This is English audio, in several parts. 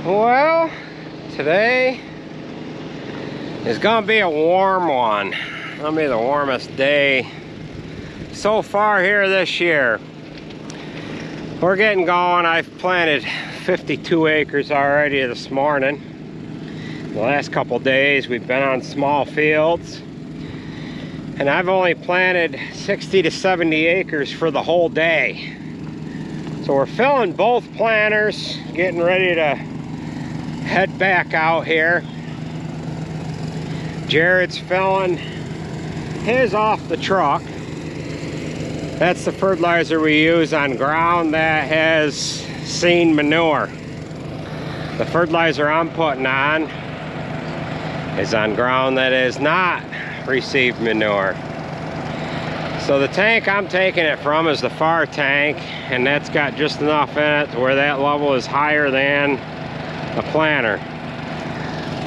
Well, today is gonna be a warm one. Gonna be the warmest day so far here this year. We're getting going. I've planted 52 acres already this morning. The last couple days we've been on small fields, and I've only planted 60 to 70 acres for the whole day. So we're filling both planters, getting ready to head back out here. Jared's filling his off the truck. That's the fertilizer we use on ground that has seen manure. The fertilizer I'm putting on is on ground that has not received manure. So the tank I'm taking it from is the far tank, and that's got just enough in it to where that level is higher than the planter.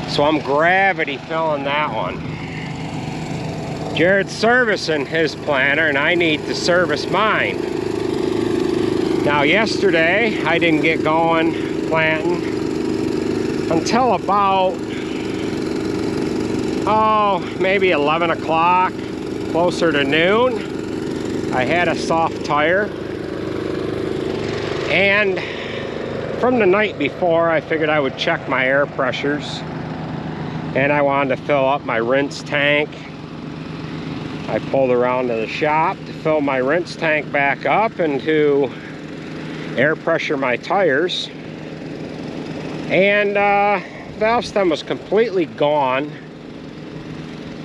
So I'm gravity filling that one. Jared's servicing his planter and I need to service mine. Now yesterday I didn't get going planting until about maybe 11 o'clock, closer to noon. I had a soft tire, and from the night before I figured I would check my air pressures, and I wanted to fill up my rinse tank. I pulled around to the shop to fill my rinse tank back up and to air pressure my tires, and valve stem was completely gone,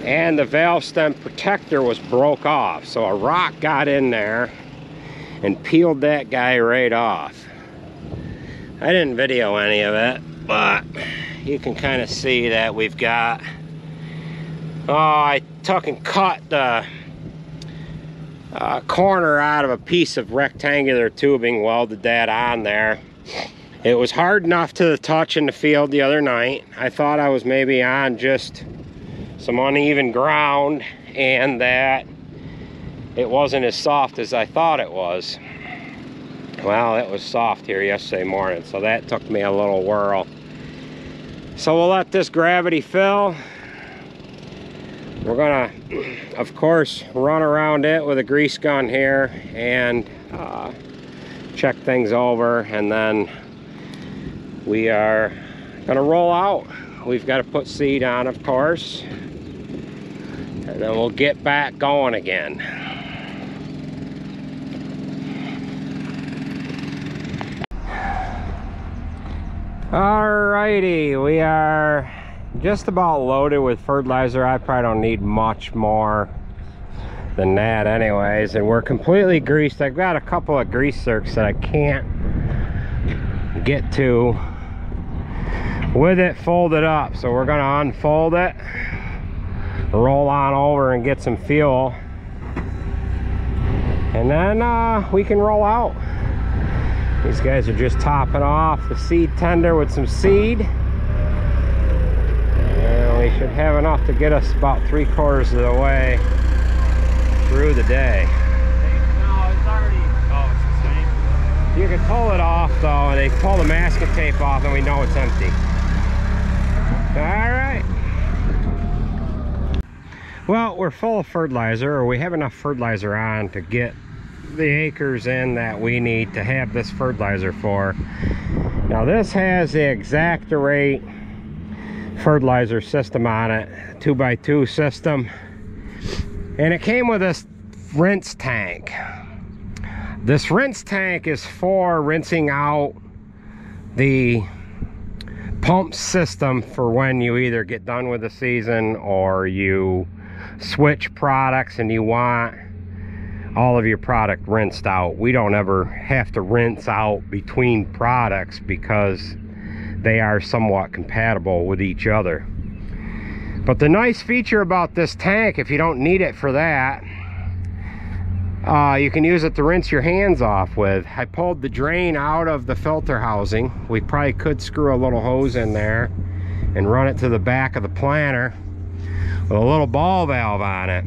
and the valve stem protector was broke off. So a rock got in there and peeled that guy right off. I didn't video any of it, but you can kind of see that we've got, I took and cut the corner out of a piece of rectangular tubing, welded that on there. It was hard enough to the touch in the field the other night. I thought I was maybe on just some uneven ground and that it wasn't as soft as I thought it was. Well, it was soft here yesterday morning, so that took me a little whirl. So we'll let this gravity fill. We're gonna, of course, run around it with a grease gun here and check things over, and then we are gonna roll out. We've got to put seed on, of course, and then we'll get back going again. Alrighty, we are just about loaded with fertilizer. I probably don't need much more than that anyways, and we're completely greased. I've got a couple of grease zerks that I can't get to with it folded up, so we're gonna unfold it, roll on over and get some fuel, and then we can roll out. These guys are just topping off the seed tender with some seed, and we should have enough to get us about 3/4 of the way through the day. No, it's already, oh, it's the same. You can pull it off though, and they pull the masking tape off and we know it's empty. All right. Well, we're full of fertilizer, or we have enough fertilizer on to get the acres in that we need to have this fertilizer for. Now this has the Exactorate fertilizer system on it, 2x2 system, and it came with this rinse tank. This rinse tank is for rinsing out the pump system for when you either get done with the season or you switch products and you want all of your product rinsed out. We don't ever have to rinse out between products because they are somewhat compatible with each other. But the nice feature about this tank, if you don't need it for that, you can use it to rinse your hands off with. I pulled the drain out of the filter housing. We probably could screw a little hose in there and run it to the back of the planter with a little ball valve on it.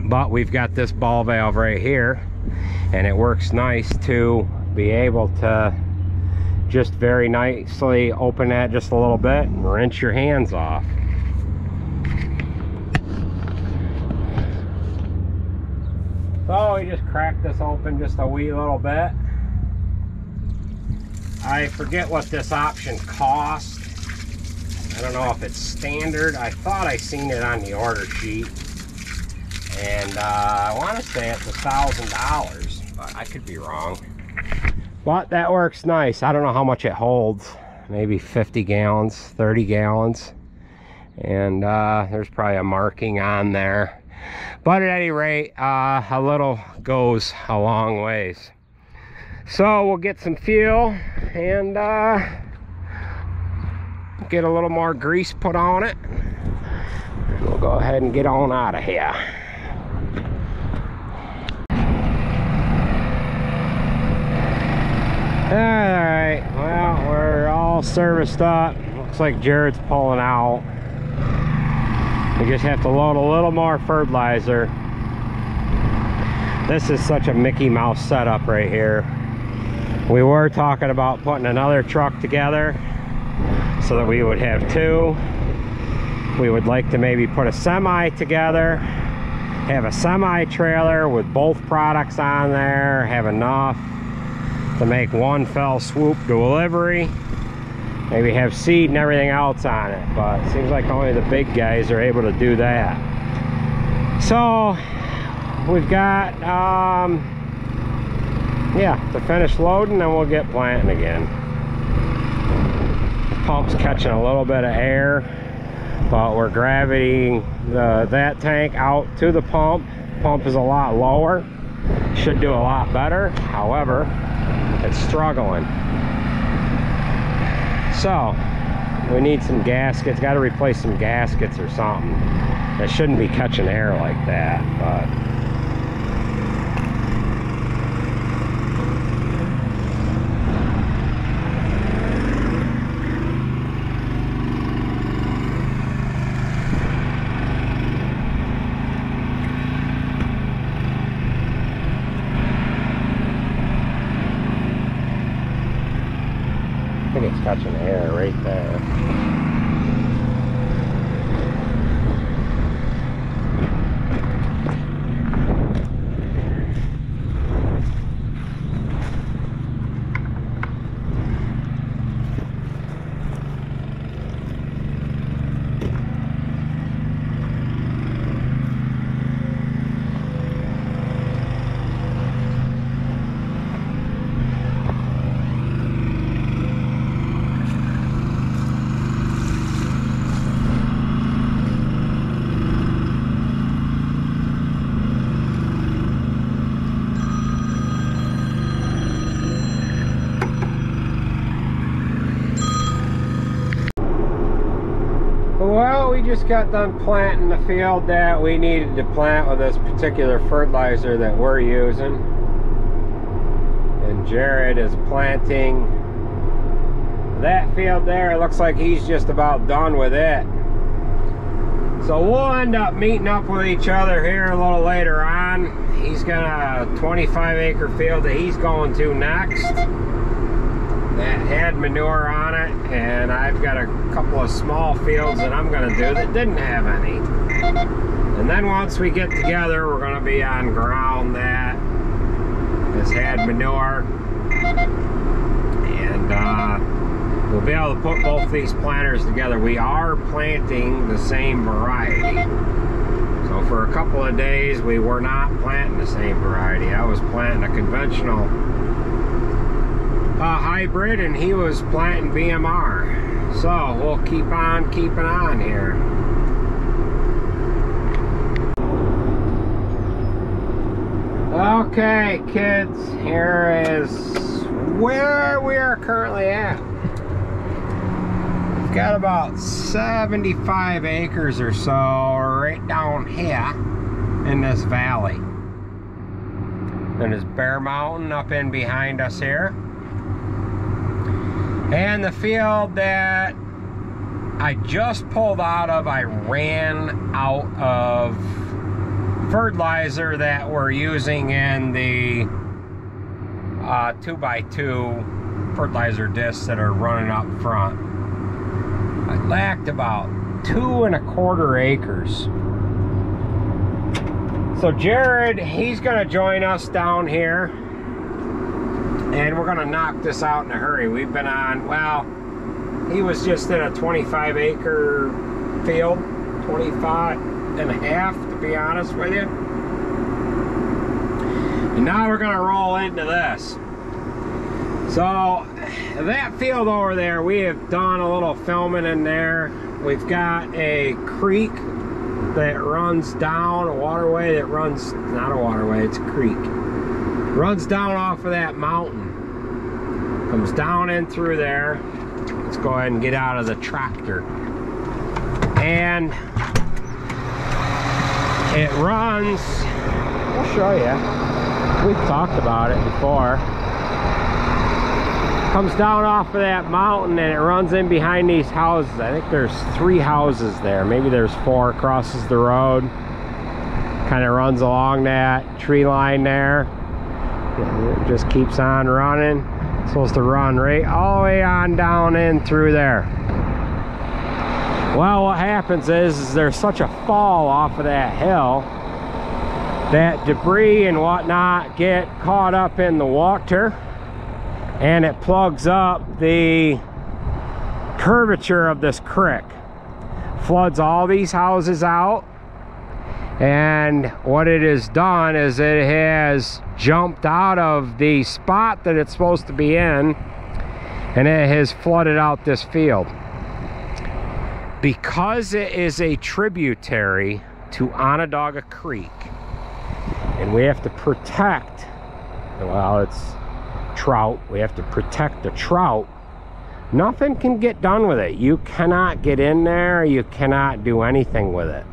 But we've got this ball valve right here, and it works nice to be able to just very nicely open that just a little bit and rinse your hands off. So we just cracked this open just a wee little bit. I forget what this option cost. I don't know if it's standard. I thought I seen it on the order sheet. And I want to say it's $1,000, but I could be wrong. But that works nice. I don't know how much it holds. Maybe 50 gallons, 30 gallons. And there's probably a marking on there. But at any rate, a little goes a long ways. So we'll get some fuel and get a little more grease put on it. And we'll go ahead and get on out of here. Alright, well, we're all serviced up. Looks like Jared's pulling out. We just have to load a little more fertilizer. This is such a Mickey Mouse setup right here. We were talking about putting another truck together so that we would have two. We would like to maybe put a semi together, have a semi trailer with both products on there, have enough to make one fell swoop delivery. Maybe have seed and everything else on it, but it seems like only the big guys are able to do that. So we've got yeah, to finish loading, and we'll get planting again. Pump's catching a little bit of air, but we're gravitating that tank out to the pump. Pump is a lot lower, should do a lot better. However, it's struggling. So we need some gaskets. Got to replace some gaskets or something. It shouldn't be catching air like that, but I think it's catching air right there. Well, we just got done planting the field that we needed to plant with this particular fertilizer that we're using. And Jared is planting that field there. It looks like he's just about done with it. So we'll end up meeting up with each other here a little later on. He's got a 25-acre field that he's going to next. That had manure on it, and I've got a couple of small fields that I'm going to do that didn't have any. And then once we get together, we're going to be on ground that has had manure, and we'll be able to put both these planters together. We are planting the same variety. So for a couple of days, we were not planting the same variety. I was planting a conventional hybrid, and he was planting BMR. So we'll keep on keeping on here. Okay, kids, here is where we are currently at. We've got about 75 acres or so right down here in this valley. And there's Bear Mountain up in behind us here. And the field that I just pulled out of, I ran out of fertilizer that we're using in the 2x2 fertilizer discs that are running up front. I lacked about 2¼ acres. So Jared, he's gonna join us down here, and we're gonna knock this out in a hurry. We've been on, well, he was just in a 25-acre field, 25.5 to be honest with you. And now we're gonna roll into this. So that field over there, we have done a little filming in there. We've got a creek that runs down, a waterway that runs, not a waterway, it's a creek. Runs down off of that mountain. Comes down in through there. Let's go ahead and get out of the tractor. And it runs, I'll show you. We've talked about it before. Comes down off of that mountain and it runs in behind these houses. I think there's 3 houses there. Maybe there's 4. Crosses the road. Kind of runs along that tree line there. It just keeps on running. It's supposed to run right all the way on down in through there. Well, what happens is there's such a fall off of that hill that debris and whatnot get caught up in the water, and it plugs up the curvature of this creek, floods all these houses out. And what it has done is it has jumped out of the spot that it's supposed to be in, and it has flooded out this field. Because it is a tributary to Onondaga Creek, and we have to protect, well, it's trout, we have to protect the trout, nothing can get done with it. You cannot get in there, you cannot do anything with it.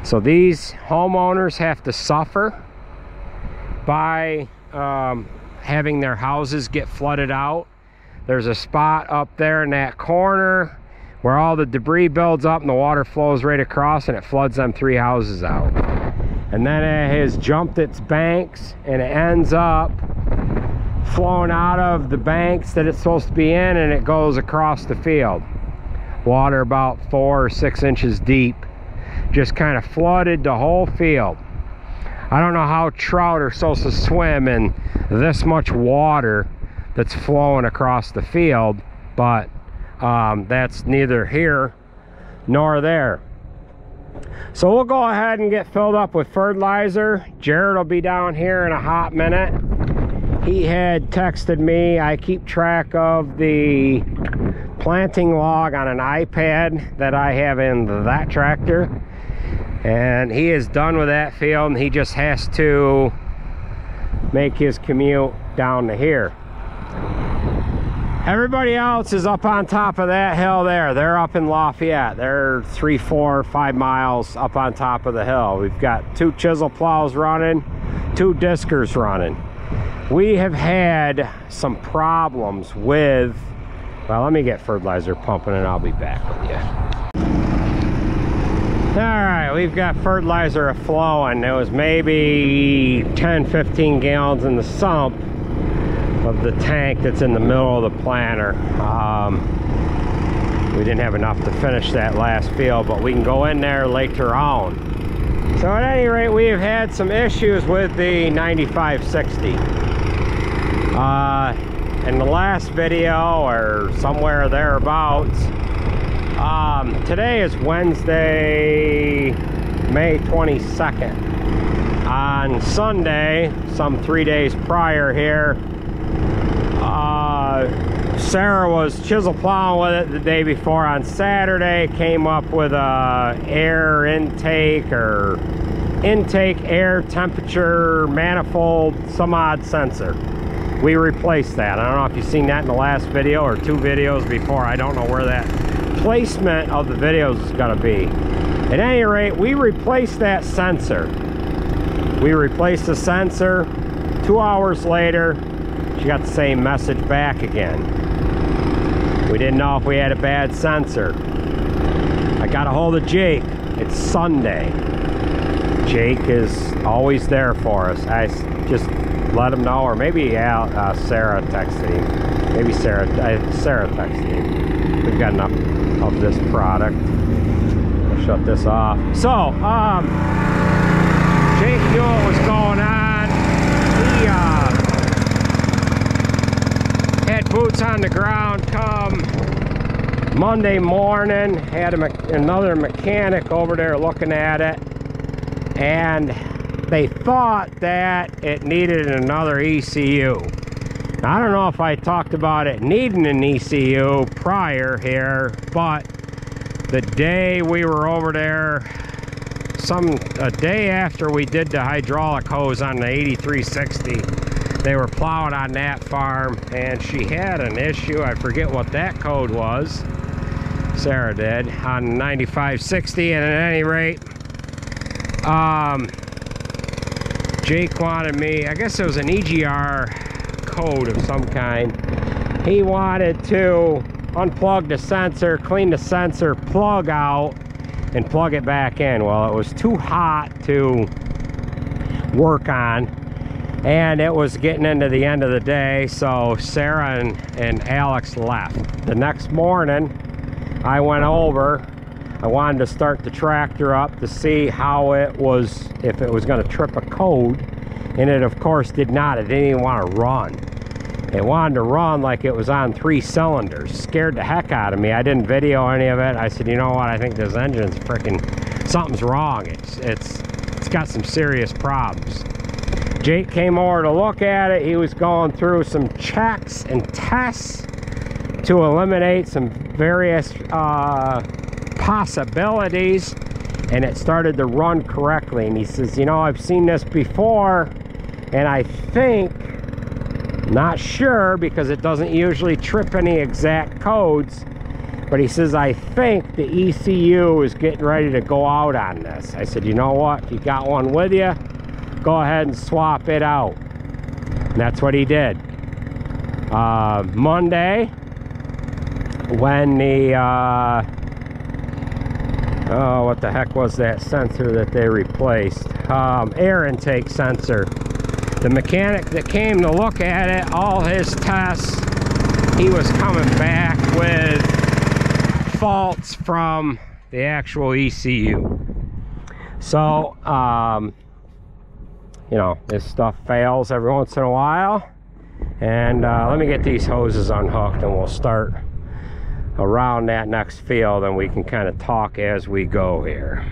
So these homeowners have to suffer by having their houses get flooded out. There's a spot up there in that corner where all the debris builds up and the water flows right across, and it floods them 3 houses out. And then it has jumped its banks, and it ends up flowing out of the banks that it's supposed to be in, and it goes across the field. Water about 4 or 6 inches deep. Just kind of flooded the whole field. I don't know how trout are supposed to swim in this much water that's flowing across the field, but that's neither here nor there. So we'll go ahead and get filled up with fertilizer. Jared will be down here in a hot minute. He had texted me. I keep track of the planting log on an iPad that I have in that tractor, and he is done with that field, and he just has to make his commute down to here. Everybody else is up on top of that hill there. They're up in Lafayette. They're 3, 4, 5 miles up on top of the hill. We've got 2 chisel plows running, 2 diskers running. We have had some problems with, well, let me get fertilizer pumping and I'll be back with you. All right, we've got fertilizer flowing. There was maybe 10, 15 gallons in the sump of the tank that's in the middle of the planter. We didn't have enough to finish that last field, but we can go in there later on. So at any rate, we have had some issues with the 9560. In the last video, or somewhere thereabouts, today is Wednesday, May 22nd. On Sunday, some 3 days prior here, Sarah was chisel plowing with it the day before on Saturday, came up with a air intake or intake air temperature manifold, some odd sensor. We replaced that. I don't know if you've seen that in the last video or 2 videos before. I don't know where that placement of the videos is going to be. At any rate, we replaced that sensor. We replaced the sensor. 2 hours later, she got the same message back again. We didn't know if we had a bad sensor. I got a hold of Jake. It's Sunday. Jake is always there for us. I just let him know, or maybe Sarah texted him. Maybe Sarah texted me. We've got enough of this product. I'll shut this off. So, Jake knew what was going on. He had boots on the ground come Monday morning. Had another mechanic over there looking at it, and they thought that it needed another ECU. Now, I don't know if I talked about it needing an ECU prior here, but the day we were over there, a day after we did the hydraulic hose on the 8360, they were plowing on that farm, and she had an issue. I forget what that code was. Sarah did on 9560, and at any rate, Jake wanted me, I guess it was an EGR code of some kind. He wanted to unplug the sensor, clean the sensor plug out, and plug it back in. Well, it was too hot to work on, and it was getting into the end of the day, so Sarah and Alex left. The next morning, I went over. I wanted to start the tractor up to see how it was, if it was going to trip a code, and it of course did not. It didn't even want to run. It wanted to run like it was on 3 cylinders. Scared the heck out of me. I didn't video any of it. I said, you know what, I think this engine's freaking, something's wrong. It's got some serious problems. Jake came over to look at it. He was going through some checks and tests to eliminate some various possibilities, and it started to run correctly. And he says, you know, I've seen this before, and I think, not sure, because it doesn't usually trip any exact codes, but he says, I think the ECU is getting ready to go out on this. I said, you know what, if you got one with you, go ahead and swap it out. And that's what he did. Monday, when the oh, what the heck was that sensor that they replaced? Air intake sensor. The mechanic that came to look at it, all his tests, he was coming back with faults from the actual ECU. So, you know, this stuff fails every once in a while. And let me get these hoses unhooked, and we'll start around that next field, and we can kind of talk as we go here.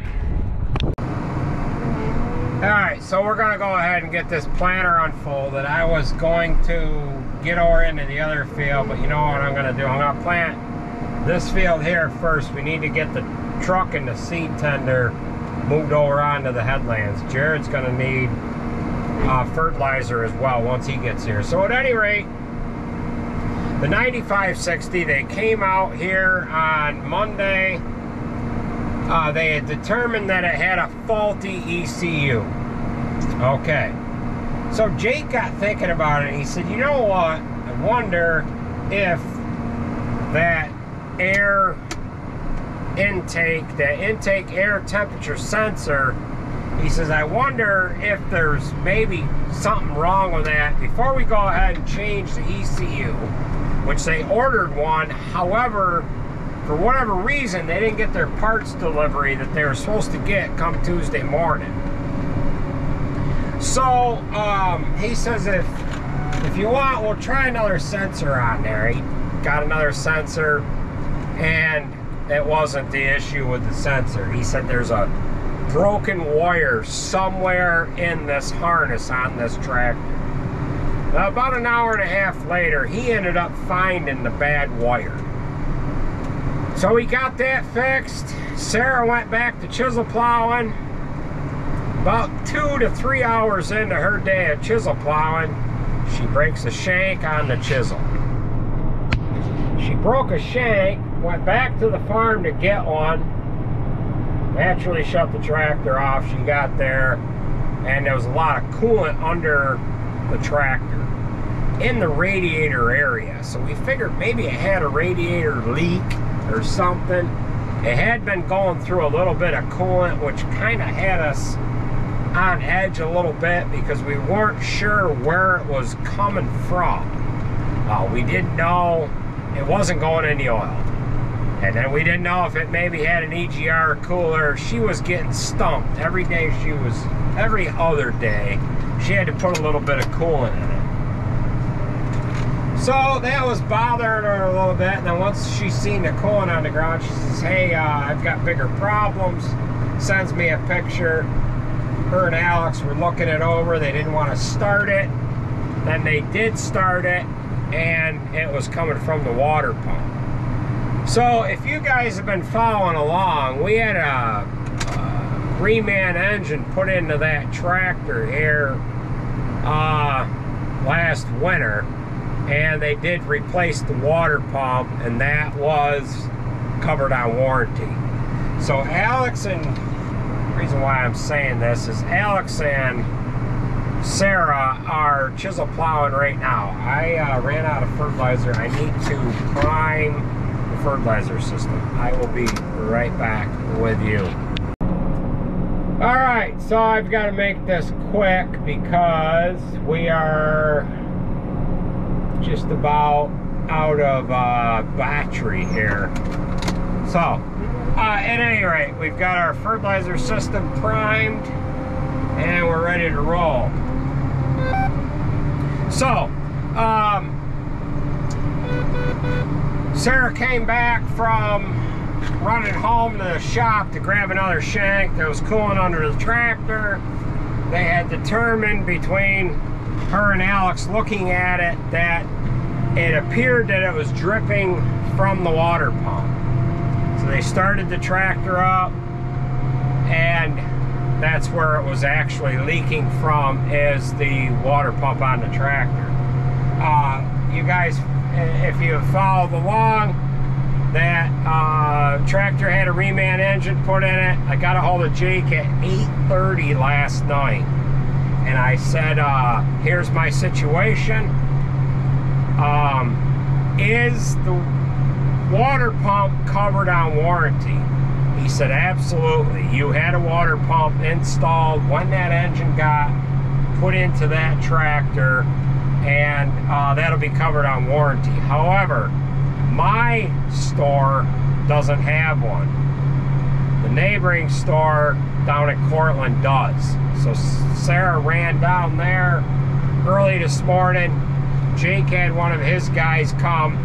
Alright, so we're going to go ahead and get this planter unfolded. I was going to get over into the other field, but you know what I'm going to do? I'm going to plant this field here first. We need to get the truck and the seed tender moved over onto the headlands. Jared's going to need fertilizer as well once he gets here. So at any rate, the 9560, they came out here on Monday. They had determined that it had a faulty ECU. Okay. So Jake got thinking about it, and he said, you know what? I wonder if that air intake, that intake air temperature sensor, he says, I wonder if there's maybe something wrong with that before we go ahead and change the ECU, which they ordered one. However, for whatever reason, they didn't get their parts delivery that they were supposed to get come Tuesday morning. So he says, if you want, we'll try another sensor on there. He got another sensor, and it wasn't the issue with the sensor. He said there's a broken wire somewhere in this harness on this tractor. Now, about an hour and a half later, he ended up finding the bad wire. So we got that fixed. Sarah went back to chisel plowing. About 2 to 3 hours into her day of chisel plowing, she breaks a shank on the chisel. She broke a shank, went back to the farm to get one, naturally shut the tractor off. She got there, and there was a lot of coolant under the tractor in the radiator area. So we figured maybe it had a radiator leak or something. It had been going through a little bit of coolant, which kind of had us on edge a little bit because we weren't sure where it was coming from. We didn't know it wasn't going in the oil. And then we didn't know if it maybe had an EGR cooler. She was getting stumped. Every other day, she had to put a little bit of coolant in it. So that was bothering her a little bit. And then once she seen the coolant on the ground, she says, hey, I've got bigger problems. Sends me a picture. Her and Alex were looking it over. They didn't want to start it. Then they did start it, and it was coming from the water pump. So if you guys have been following along, we had a Reman engine put into that tractor here last winter, and they did replace the water pump, and that was covered on warranty. So Alex, and the reason why I'm saying this is Alex and Sarah are chisel plowing right now. I ran out of fertilizer. I need to prime the fertilizer system. I will be right back with you. Alright, so I've got to make this quick because we are just about out of battery here. So, at any rate, we've got our fertilizer system primed and we're ready to roll. So, Sarah came back from running home to the shop to grab another shank that was cooling under the tractor. They had determined between her and Alex looking at it that it appeared that it was dripping from the water pump. So they started the tractor up, and that's where it was actually leaking from, is the water pump on the tractor. You guys, if you have followed along, that tractor had a Reman engine put in it. I got a hold of Jake at 8:30 last night, and I said, here's my situation. Is the water pump covered on warranty? He said, absolutely. You had a water pump installed when that engine got put into that tractor, and that'll be covered on warranty. However, my store doesn't have one. The neighboring store down at Cortland does. So Sarah ran down there early this morning. Jake had one of his guys come.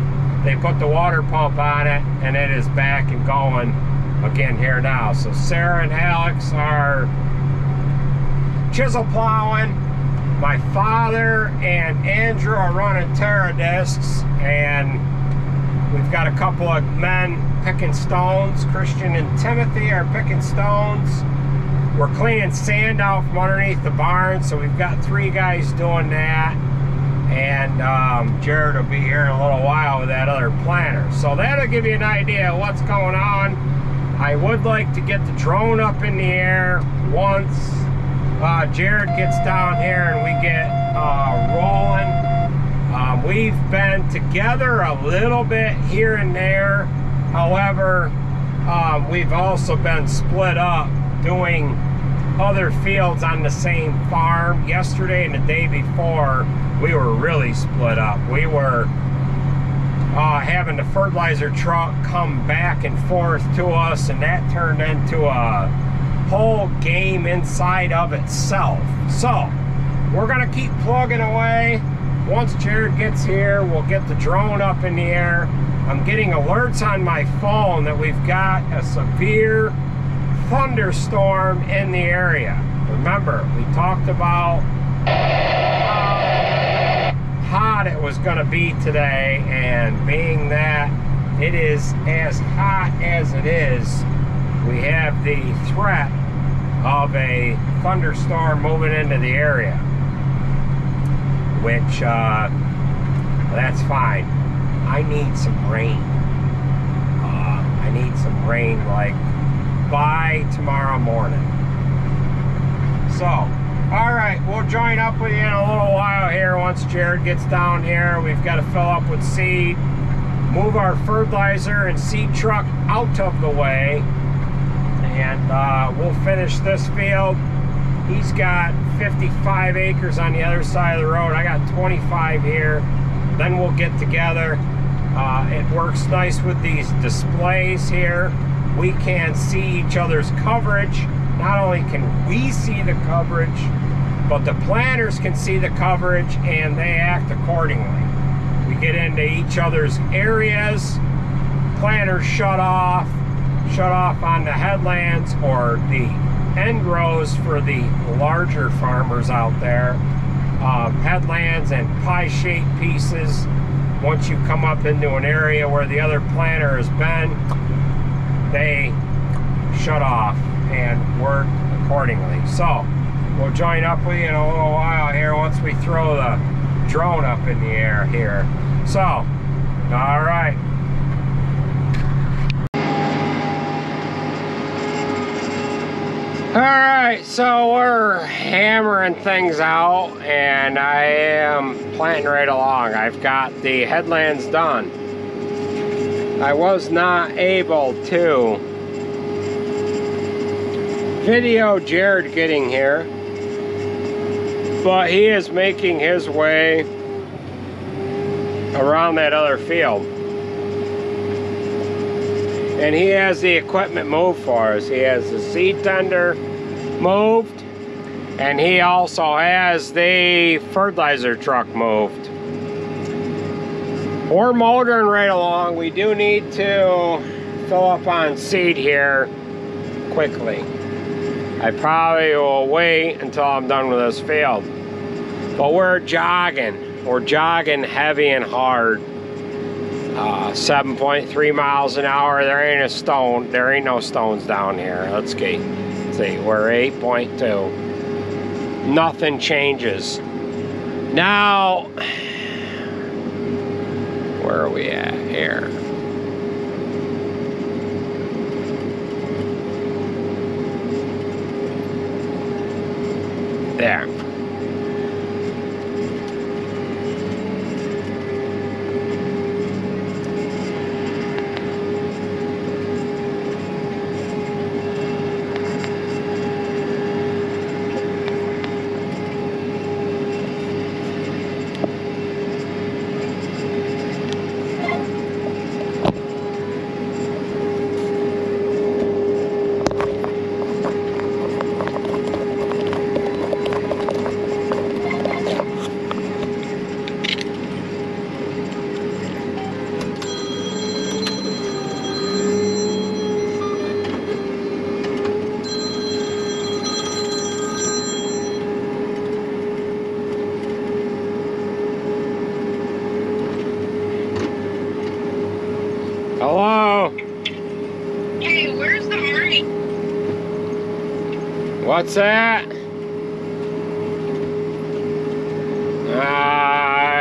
They put the water pump on it, and it is back and going again here now. So Sarah and Alex are chisel plowing. My father and Andrew are running Terra discs, and we've got a couple of men picking stones. Christian and Timothy are picking stones. We're cleaning sand out from underneath the barn, so we've got 3 guys doing that. And Jared will be here in a little while with that other planter. So that'll give you an idea of what's going on. I would like to get the drone up in the air once Jared gets down here and we get rolling. We've been together a little bit here and there. However, we've also been split up doing other fields on the same farm. Yesterday and the day before, we were really split up. We were having the fertilizer truck come back and forth to us, and that turned into a whole game inside of itself. So we're gonna keep plugging away. Once Jared gets here, we'll get the drone up in the air. I'm getting alerts on my phone that we've got a severe thunderstorm in the area. Remember, we talked about how hot it was going to be today, and being that it is as hot as it is, we have the threat of a thunderstorm moving into the area, which that's fine. I need some rain. I need some rain like by tomorrow morning. So, alright, we'll join up with you in a little while here once Jared gets down here. We've got to fill up with seed, move our fertilizer and seed truck out of the way, and we'll finish this field. He's got 55 acres on the other side of the road. I got 25 here. then we'll get together. It works nice with these displays here. We can see each other's coverage. Not only can we see the coverage, but the planners can see the coverage and they act accordingly. We get into each other's areas. Planners shut off on the headlands or the end rows for the larger farmers out there. Headlands and pie-shaped pieces. Once you come up into an area where the other planner has been, they shut off and work accordingly. So we'll join up with you in a little while here once we throw the drone up in the air here. So, all right. Alright, so we're hammering things out and I am planting right along. I've got the headlands done. I was not able to video Jared getting here, but he is making his way around that other field. And he has the equipment moved for us. He has the seed tender moved, and he also has the fertilizer truck moved. We're motoring right along. We do need to fill up on seed here quickly. I probably will wait until I'm done with this field. But we're jogging. We're jogging heavy and hard. 7.3 miles an hour. There ain't a stone. There ain't no stones down here. Let's see. We're 8.2. Nothing changes. Now, where are we at here? There. Hello? Hey, where's the Arnie? What's that?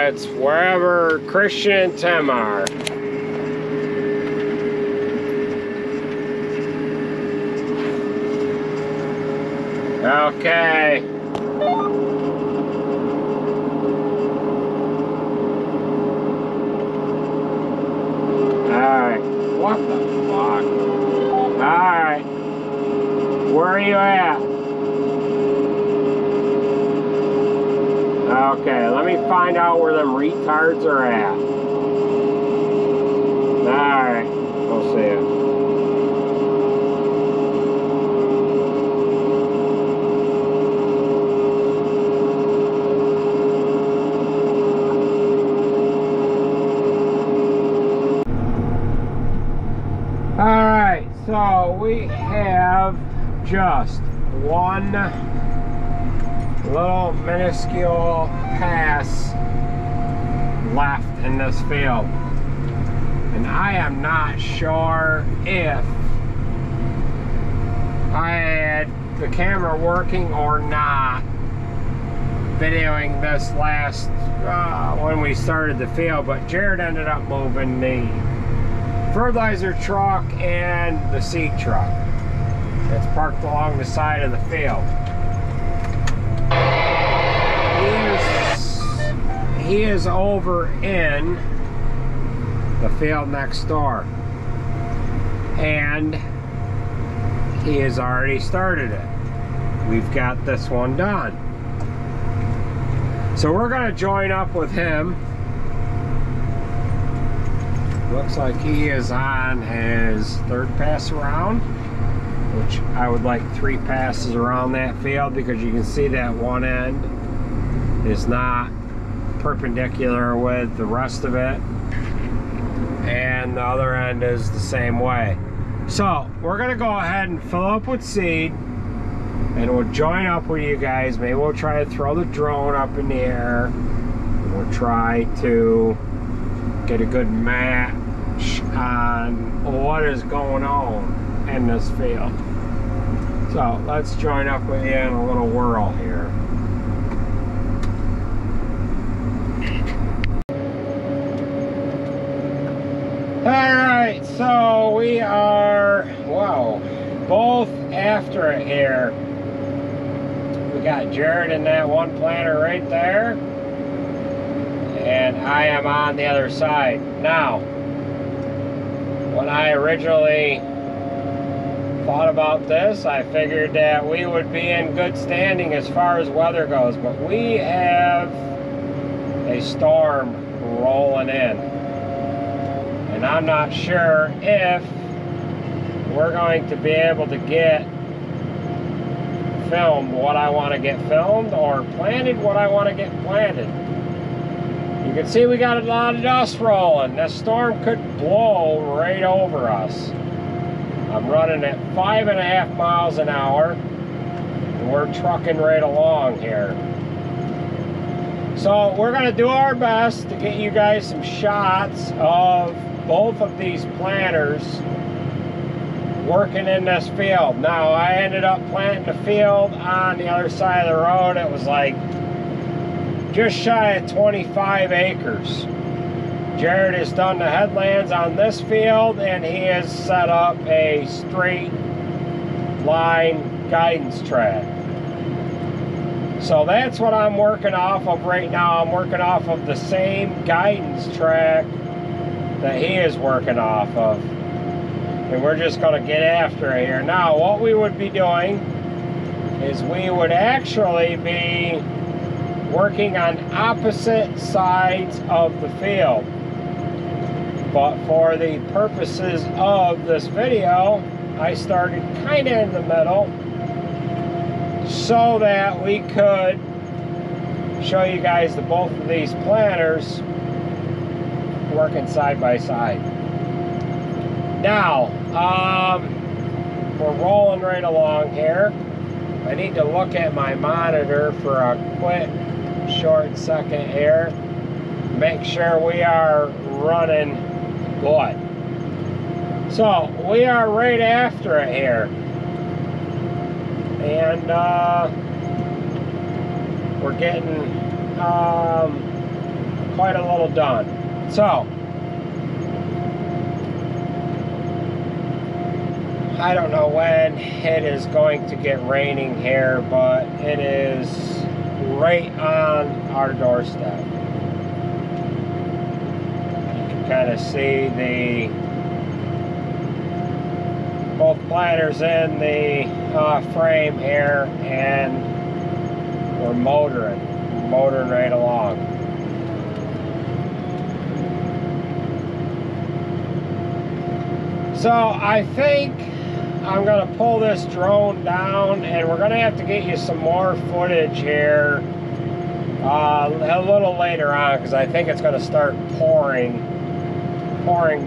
It's wherever Christian and Tim are. Okay. Alright. What the fuck? Alright. Where are you at? Okay, let me find out where them retards are at. Alright. We'll see you. Alright, so we have just one little minuscule pass left in this field. And I am not sure if I had the camera working or not videoing this last when we started the field, but Jared ended up moving the fertilizer truck and the seed truck. It's parked along the side of the field. He is over in the field next door, and he has already started it. We've got this one done. So we're going to join up with him Looks like he is on his third pass around, which I would like 3 passes around that field, because you can see that one end is not perpendicular with the rest of it, and the other end is the same way. So we're gonna go ahead and fill up with seed, and we'll join up with you guys. Maybe we'll try to throw the drone up in the air, and we'll try to get a good match on what is going on in this field. So let's join up with you in a little whirl here. Alright, so we are, wow, both after it here. We got Jared in that one planter right there, and I am on the other side. Now, when I originally thought about this, I figured that we would be in good standing as far as weather goes, but we have a storm rolling in, and I'm not sure if we're going to be able to get filmed what I want to get filmed, or planted what I want to get planted. You can see we got a lot of dust rolling. This storm could blow right over us. I'm running at 5.5 miles an hour, and we're trucking right along here. So we're going to do our best to get you guys some shots of both of these planters working in this field. Now, I ended up planting the field on the other side of the road. It was like just shy of 25 acres. Jared has done the headlands on this field, and he has set up a straight line guidance track. So that's what I'm working off of right now. I'm working off of the same guidance track that he is working off of. And we're just going to get after it here. Now, what we would be doing is we would actually be working on opposite sides of the field. But for the purposes of this video, I started kind of in the middle so that we could show you guys the both of these planters working side by side. Now, we're rolling right along here. I need to look at my monitor for a quick short second here. Make sure we are running good. So we are right after it here, and we're getting quite a little done. So I don't know when it is going to get raining here, but it is right on our doorstep. You can kind of see the both planters in the frame here, and we're motoring right along. So I think I'm going to pull this drone down, and we're going to have to get you some more footage here a little later on, because I think it's going to start pouring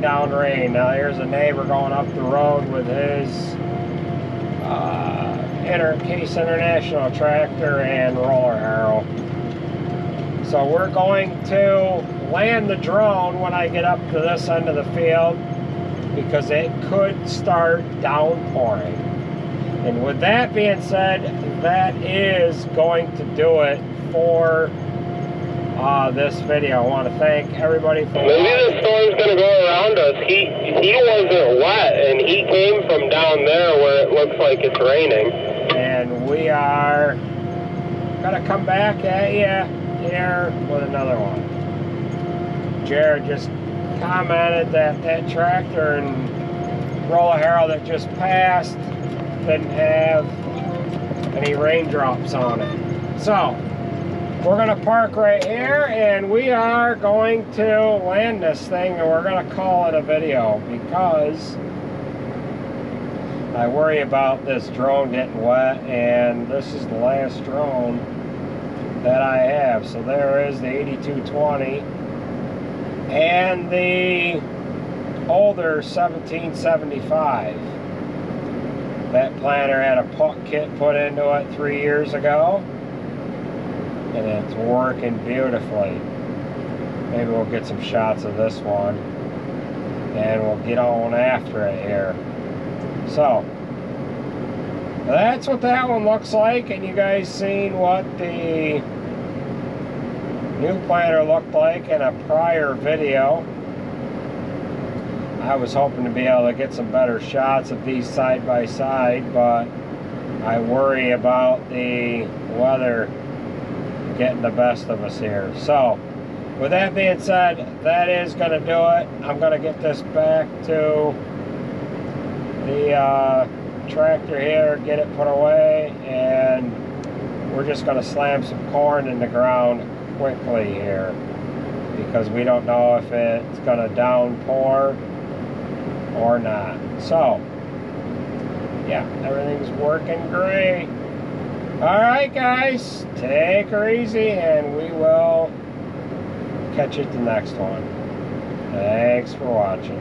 down rain. Now here's a neighbor going up the road with his Case International tractor and roller harrow. So we're going to land the drone when I get up to this end of the field, because it could start downpouring. And with that being said, that is going to do it for this video. I want to thank everybody for maybe the storm's going to go around us. He wasn't wet, and he came from down there where it looks like it's raining. And we are going to come back at you here with another one. Jared just commented that that tractor and roller harrow that just passed didn't have any raindrops on it. So we're gonna park right here and we are going to land this thing and we're gonna call it a video because I worry about this drone getting wet, and this is the last drone that I have. So there is the 8220 and the older 1775. That planner had a puck kit put into it 3 years ago, and it's working beautifully. Maybe we'll get some shots of this one and we'll get on after it here. So that's what that one looks like, and you guys seen what the new planner looked like in a prior video. I was hoping to be able to get some better shots of these side by side, but I worry about the weather getting the best of us here. So with that being said, that is going to do it. I'm going to get this back to the tractor here, get it put away, and we're just going to slam some corn in the ground quickly here because we don't know if it's going to downpour or not. So yeah, everything's working great. Alright guys, take her easy and we will catch you at the next one. Thanks for watching.